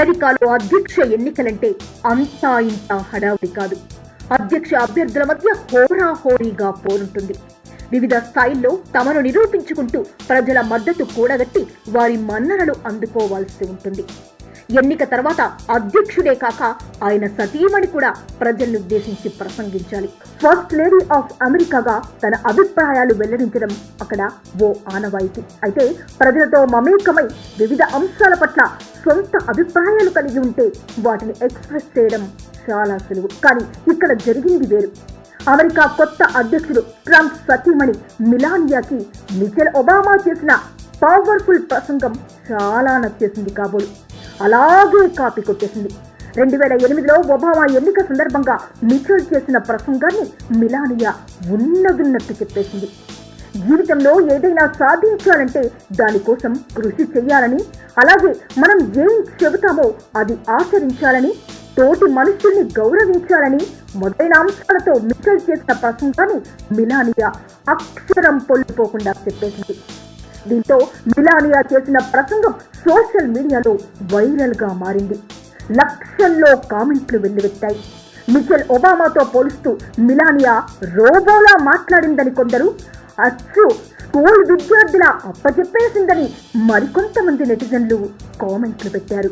అమెరికాలో అధ్యక్ష ఎన్నికలంటే అంతా ఇంత హడావుడి కాదు. అధ్యక్ష అభ్యర్థుల మధ్య హోరాహోరీగా పోరుంటుంది. వివిధ స్థాయిల్లో తమను నిరూపించుకుంటూ ప్రజల మద్దతు కూడగట్టి వారి మన్ననలు అందుకోవాల్సి ఉంటుంది. ఎన్నిక తర్వాత అధ్యక్షుడే కాక ఆయన సతీమణి కూడా ప్రజలను ఉద్దేశించి ప్రసంగించాలి. ఫస్ట్ లేడీ ఆఫ్ అమెరికాగా తన అభిప్రాయాలు వెల్లడించడం అక్కడ ఓ ఆనవాయితీ. అయితే ప్రజలతో మమేకమై వివిధ అంశాల పట్ల సొంత అభిప్రాయాలు కలిగి ఉంటే వాటిని ఎక్స్ప్రెస్ చేయడం చాలా సులువు. కానీ ఇక్కడ జరిగింది వేరు. అమెరికా కొత్త అధ్యక్షుడు ట్రంప్ సతీమణి మిలానియాకి మిచెల్ ఒబామా చేసిన పవర్ఫుల్ ప్రసంగం చాలా నచ్చేసింది కాబోలు. అలాగే కాపీ కొట్టేసింది. 2008లో ఒబామా ఎన్నిక సందర్భంగా మిచెల్ చేసిన ప్రసంగాన్ని మిలానియా ఉన్నదున్నట్టు చెప్పేసింది. జీవితంలో ఏదైనా సాధించాలంటే దానికోసం కృషి చేయాలని, అలాగే మనం ఏం చెబుతామో అది ఆచరించాలని, తోటి మనుషుల్ని గౌరవించాలని మొదలైన అంశాలతో మిచెల్ చేసిన ప్రసంగాన్ని మిలానియా అక్షరం పొల్లిపోకుండా చెప్పేసింది. దీంతో మిలానియా చేసిన ప్రసంగం సోషల్ మీడియాలో వైరల్ గా మారింది. లక్షల్లో కామెంట్లు వెల్లువెత్తాయి. మిచెల్ ఒబామాతో పోలుస్తూ మిలానియా రోబోలా మాట్లాడిందని కొందరు, అచ్చు స్కూల్ విద్యార్థుల అప్పచెప్పేసిందని మరికొంతమంది నెటిజన్లు కామెంట్లు పెట్టారు.